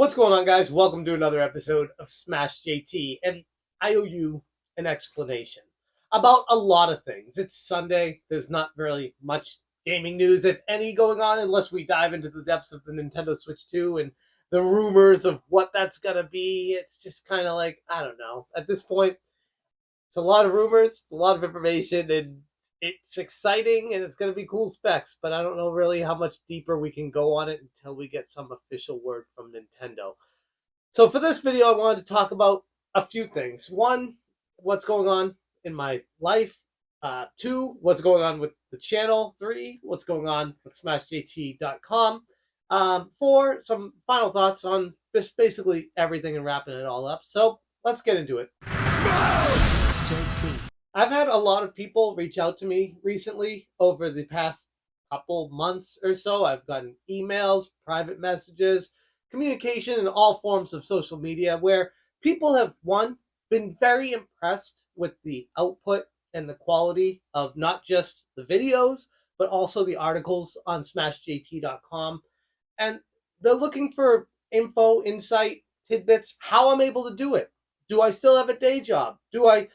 What's going on, guys? Welcome to another episode of Smash JT, and I owe you an explanation about a lot of things. It's Sunday. There's not really much gaming news, if any, going on, unless we dive into the depths of the Nintendo Switch 2 and the rumors of what that's gonna be. It's just kind of like, I don't know. At this point, it's a lot of rumors, it's a lot of information, and it's exciting and it's going to be cool specs, but I don't know really how much deeper we can go on it until we get some official word from Nintendo. So for this video, I wanted to talk about a few things. One, what's going on in my life. Two, what's going on with the channel. Three, what's going on with SmashJT.com. Four, some final thoughts on just basically everything and wrapping it all up. So let's get into it. JT. I've had a lot of people reach out to me recently over the past couple months or so. I've gotten emails, private messages, communication in all forms of social media where people have, one, been very impressed with the output and the quality of not just the videos, but also the articles on smashjt.com. And they're looking for info, insight, tidbits, how I'm able to do it. Do I still have a day job? Do I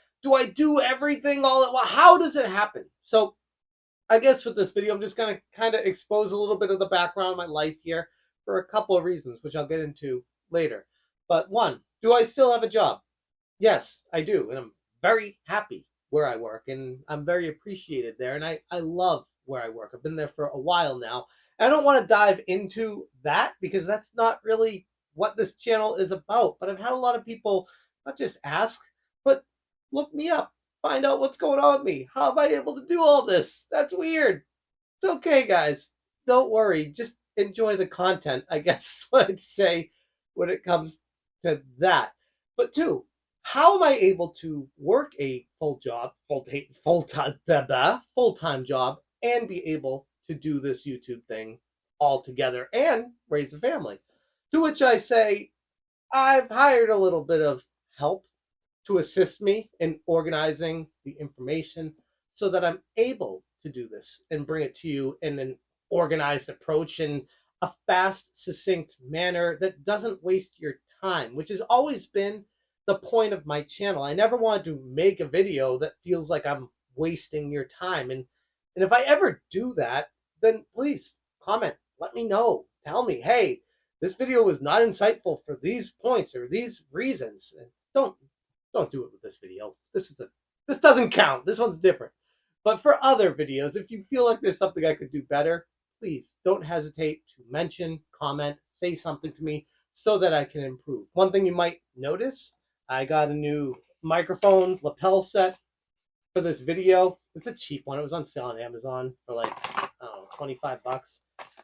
do everything all at once? How does it happen? So I guess with this video, I'm just going to kind of expose a little bit of the background of my life here for a couple of reasons, which I'll get into later. But one, do I still have a job? Yes, I do. And I'm very happy where I work, and I'm very appreciated there. And I love where I work. I've been there for a while now. I don't want to dive into that because that's not really what this channel is about. But I've had a lot of people not just ask, but look me up, find out what's going on with me. How am I able to do all this? That's weird. It's okay, guys. Don't worry. Just enjoy the content, I guess is what I'd say when it comes to that. But two, how am I able to work a full time job and be able to do this YouTube thing all together and raise a family? To which I say, I've hired a little bit of help to assist me in organizing the information so that I'm able to do this and bring it to you in an organized approach and a fast, succinct manner that doesn't waste your time, which has always been the point of my channel. I never wanted to make a video that feels like I'm wasting your time. And if I ever do that, then please comment, let me know, tell me, hey, this video was not insightful for these points or these reasons. And don't do it with this video. This doesn't count. This one's different. But for other videos, if you feel like there's something I could do better, please don't hesitate to mention, comment, say something to me so that I can improve. One thing you might notice, I got a new microphone lapel set for this video. It's a cheap one. It was on sale on Amazon for like, I don't know, 25 bucks.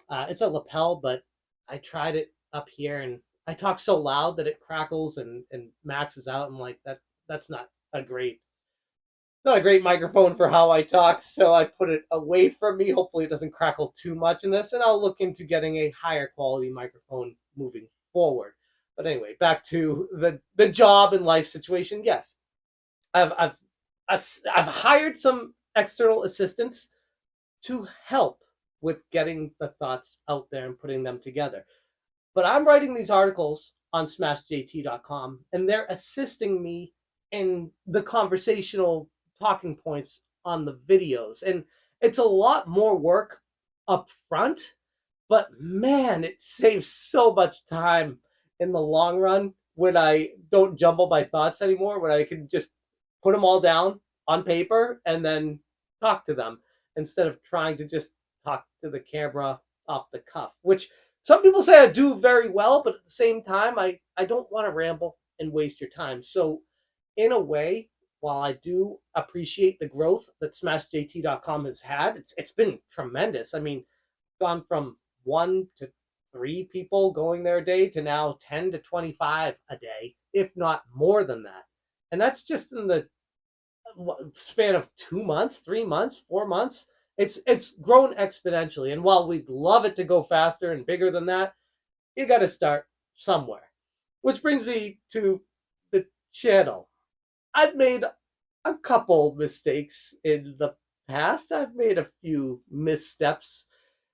It's a lapel, but I tried it up here and I talk so loud that it crackles and maxes out. I'm like, that's not a great microphone for how I talk. So I put it away from me. Hopefully it doesn't crackle too much in this, and I'll look into getting a higher quality microphone moving forward. But anyway, back to the job and life situation. Yes, I've hired some external assistants to help with getting the thoughts out there and putting them together. But I'm writing these articles on smashjt.com, and they're assisting me in the conversational talking points on the videos. And it's a lot more work up front, but man, it saves so much time in the long run when I don't jumble my thoughts anymore, when I can just put them all down on paper and then talk to them instead of trying to just talk to the camera off the cuff, which some people say I do very well, but at the same time, I don't want to ramble and waste your time. So in a way, while I do appreciate the growth that SmashJT.com has had, it's been tremendous. I mean, gone from 1 to 3 people going there a day to now 10 to 25 a day, if not more than that. And that's just in the span of 2 months, 3 months, 4 months. It's grown exponentially. And while we'd love it to go faster and bigger than that, you got to start somewhere. Which brings me to the channel. I've made a couple mistakes in the past. I've made a few missteps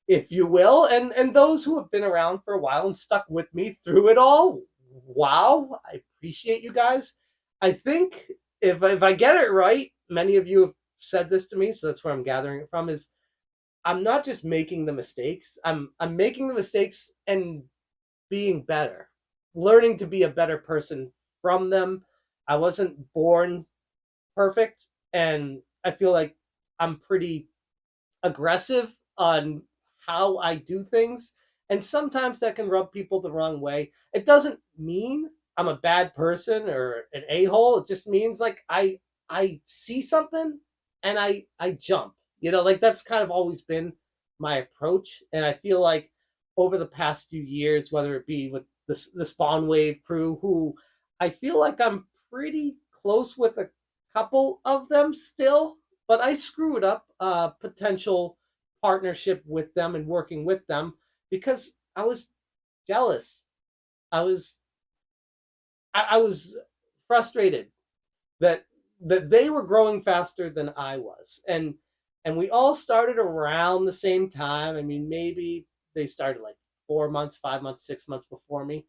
if you will. And those who have been around for a while and stuck with me through it all, wow, I appreciate you guys. I think if I get it right, many of you have said this to me, so that's where I'm gathering it from, is I'm not just making the mistakes. I'm making the mistakes and being better, learning to be a better person from them. I wasn't born perfect, and I feel like I'm pretty aggressive on how I do things, and sometimes that can rub people the wrong way. It doesn't mean I'm a bad person or an a-hole. It just means like I see something and I jump. Like that's kind of always been my approach, and I feel like over the past few years, whether it be with the Spawn Wave crew, who I feel like I'm pretty close with a couple of them still, but I screwed up a potential partnership with them and working with them because I was jealous. I was I was frustrated that they were growing faster than I was, and we all started around the same time. I mean, maybe they started like 4 months, 5 months, 6 months before me,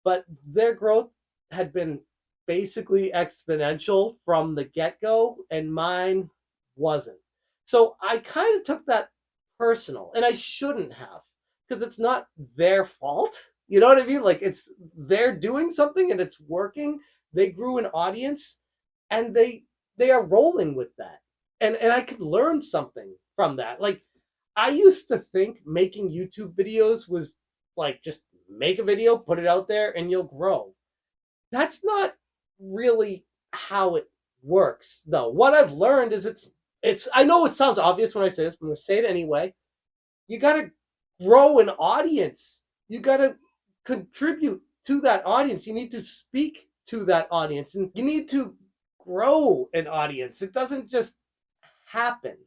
but their growth had been basically exponential from the get go, and mine wasn't. So I kind of took that personal, and I shouldn't have, because it's not their fault. You know what I mean? Like they're doing something and it's working. They grew an audience, and they are rolling with that, and I could learn something from that. Like I used to think making YouTube videos was like just make a video, put it out there, and you'll grow. That's not really how it works, though. What I've learned is it's I know it sounds obvious when I say this, but I'm gonna say it anyway. You gotta grow an audience. You gotta contribute to that audience. You need to speak to that audience, and you need to grow an audience. It doesn't just happen.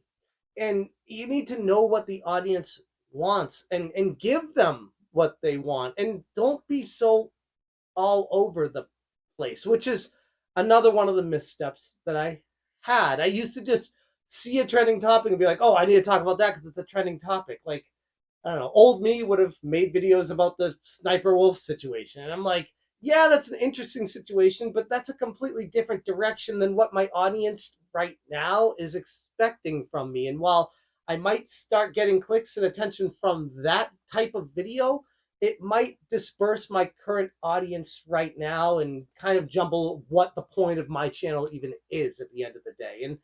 And you need to know what the audience wants, and give them what they want. And don't be so all over the place, which is another one of the missteps that I had. I used to just see a trending topic and be like, oh, I need to talk about that because it's a trending topic. Like, I don't know, old me would have made videos about the sniper wolf situation. And I'm like, yeah, that's an interesting situation, but that's a completely different direction than what my audience right now is expecting from me. And while I might start getting clicks and attention from that type of video, it might disperse my current audience right now and kind of jumble what the point of my channel even is at the end of the day. And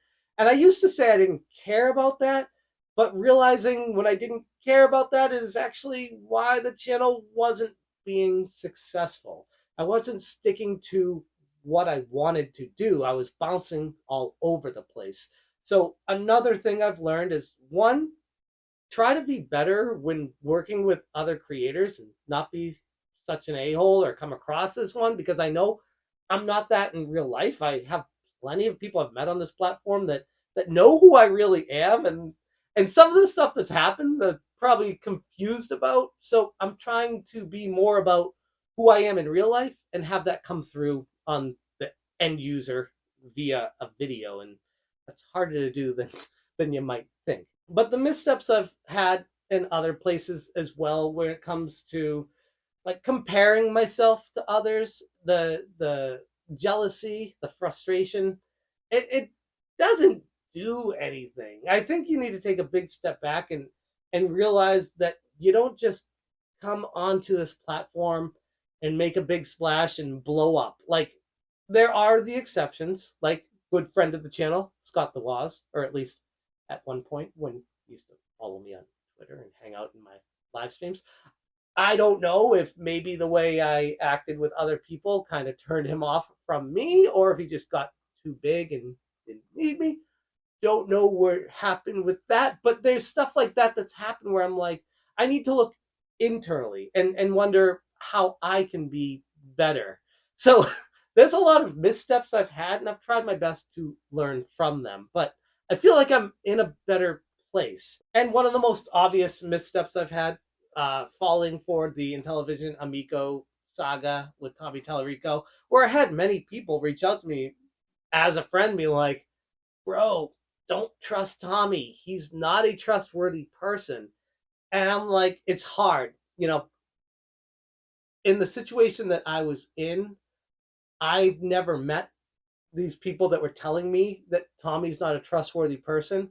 I used to say I didn't care about that, but realizing when I didn't care about that is actually why the channel wasn't being successful. I wasn't sticking to what I wanted to do. I was bouncing all over the place. So another thing I've learned is, one, try to be better when working with other creators and not be such an a-hole or come across as one, because I know I'm not that in real life. I have plenty of people I've met on this platform that know who I really am, and some of the stuff that's happened that probably confused about. So I'm trying to be more about who I am in real life and have that come through on the end user via a video, and that's harder to do than you might think. But the missteps I've had in other places as well, when it comes to like comparing myself to others, the jealousy, the frustration, it doesn't do anything. I think you need to take a big step back and realize that you don't just come onto this platform and make a big splash and blow up. Like there are the exceptions, like good friend of the channel, Scott the Waz, or at least at one point when he used to follow me on Twitter and hang out in my live streams. I don't know if maybe the way I acted with other people kind of turned him off from me, or if he just got too big and didn't need me. Don't know what happened with that, but there's stuff like that that's happened where I'm like, I need to look internally and wonder how I can be better. So there's a lot of missteps I've had, and I've tried my best to learn from them, but I feel like I'm in a better place. And one of the most obvious missteps I've had, falling for the Intellivision Amico saga with Tommy Tallarico, where I had many people reach out to me as a friend, be like, bro, don't trust Tommy. He's not a trustworthy person. And I'm like, it's hard. In the situation that I was in, I've never met these people that were telling me that Tommy's not a trustworthy person.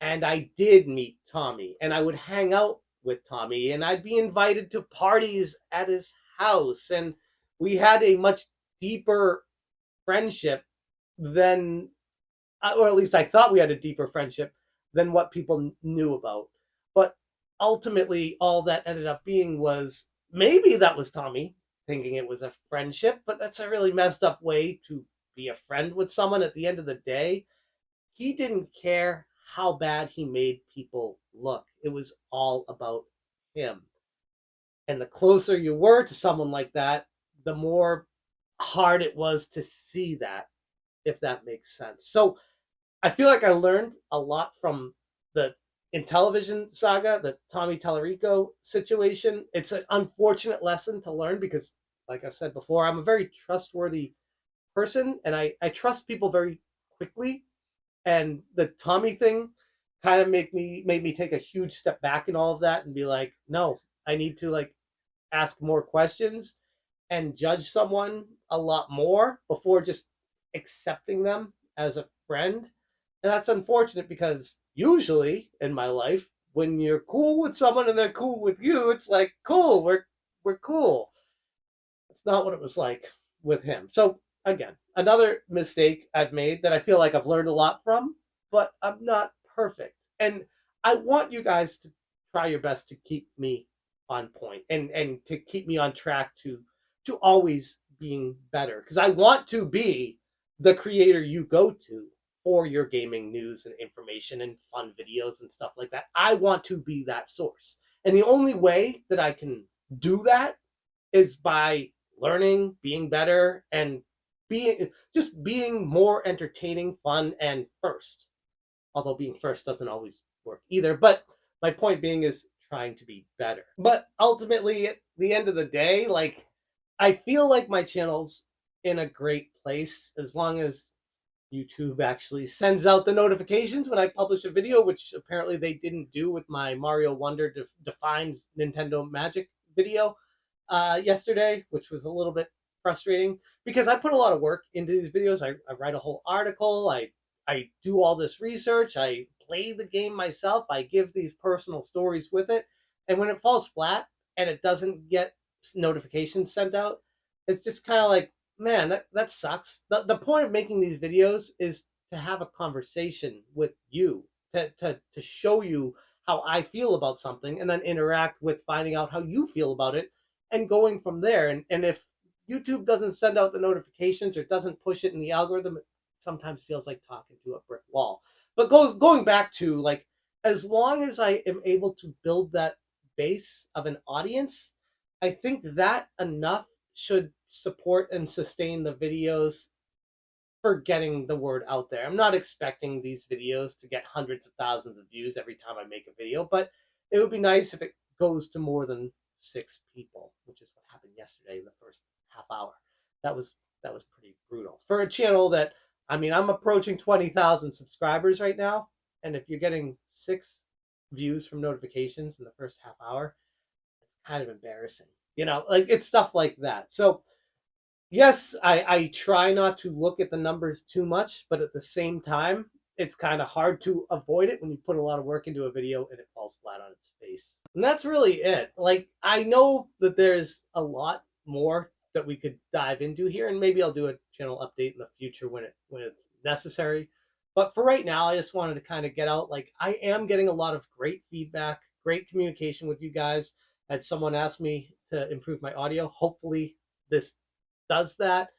And I did meet Tommy, and I would hang out with Tommy, and I'd be invited to parties at his house. And we had a much deeper friendship than, or at least I thought we had a deeper friendship than what people knew about. But ultimately, all that ended up being was, maybe that was Tommy thinking it was a friendship, but that's a really messed up way to be a friend with someone. At the end of the day, he didn't care how bad he made people look. It was all about him. And the closer you were to someone like that, the more hard it was to see that, if that makes sense. So I feel like I learned a lot from the in television saga, the Tommy Tallarico situation. It's an unfortunate lesson to learn because, like I've said before, I'm a very trustworthy person, and I trust people very quickly. And the Tommy thing kind of made me take a huge step back in all of that and be like, no, I need to like ask more questions and judge someone a lot more before just accepting them as a friend. And that's unfortunate because usually in my life, when you're cool with someone and they're cool with you, it's like, cool, we're cool. It's not what it was like with him. So again, another mistake I've made that I feel like I've learned a lot from, but I'm not perfect. And I want you guys to try your best to keep me on point and to keep me on track to always being better, because I want to be the creator you go to for your gaming news and information and fun videos and stuff like that. I want to be that source. And the only way that I can do that is by learning, being better, and being more entertaining, fun, and first. Although being first doesn't always work either. But my point being is trying to be better. But ultimately, at the end of the day, like, I feel like my channel's in a great place as long as YouTube actually sends out the notifications when I publish a video, which apparently they didn't do with my Mario Wonder defines Nintendo Magic video yesterday, which was a little bit frustrating because I put a lot of work into these videos. I write a whole article. I do all this research. I play the game myself. I give these personal stories with it. And when it falls flat and it doesn't get notifications sent out, it's just kind of like, man, that sucks. The point of making these videos is to have a conversation with you, to show you how I feel about something and then interact with finding out how you feel about it and going from there. And if YouTube doesn't send out the notifications or doesn't push it in the algorithm, it sometimes feels like talking to a brick wall. But going back to, like, as long as I am able to build that base of an audience, I think that enough should support and sustain the videos for getting the word out there. I'm not expecting these videos to get hundreds of thousands of views every time I make a video, but it would be nice if it goes to more than 6 people, which is what happened yesterday in the first half hour. That was pretty brutal for a channel that, I mean, I'm approaching 20,000 subscribers right now, and if you're getting 6 views from notifications in the first half hour, it's kind of embarrassing. Like, it's stuff like that. So yes, I try not to look at the numbers too much, but at the same time, it's kind of hard to avoid it when you put a lot of work into a video and it falls flat on its face. And that's really it. Like, I know that there's a lot more that we could dive into here, and maybe I'll do a channel update in the future when it's necessary. But for right now, I just wanted to kind of get out. Like, I am getting a lot of great feedback, great communication with you guys. I had someone ask me to improve my audio. Hopefully, this does that.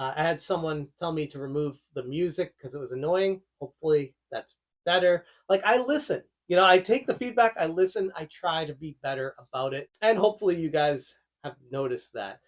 I had someone tell me to remove the music because it was annoying. Hopefully that's better. Like, I listen. I take the feedback, I listen, I try to be better about it. And hopefully you guys have noticed that.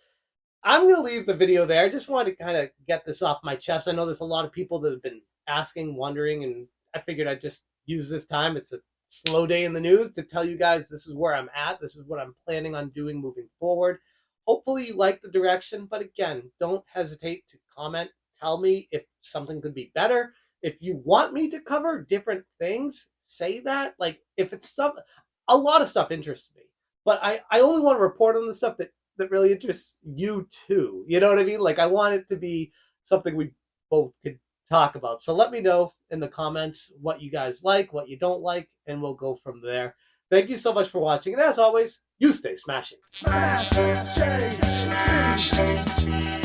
I'm going to leave the video there. I just wanted to kind of get this off my chest. I know there's a lot of people that have been asking, wondering, and I figured I'd just use this time. It's a slow day in the news to tell you guys this is where I'm at. This is what I'm planning on doing moving forward. Hopefully you like the direction, but again, don't hesitate to comment. Tell me if something could be better. If you want me to cover different things, say that. Like, if it's stuff, a lot of stuff interests me, but I only want to report on the stuff that really interests you too. You know what I mean? Like I want it to be something we both could talk about. So let me know in the comments what you guys like, what you don't like, and we'll go from there. Thank you so much for watching, and as always, you stay smashing. Smash, change,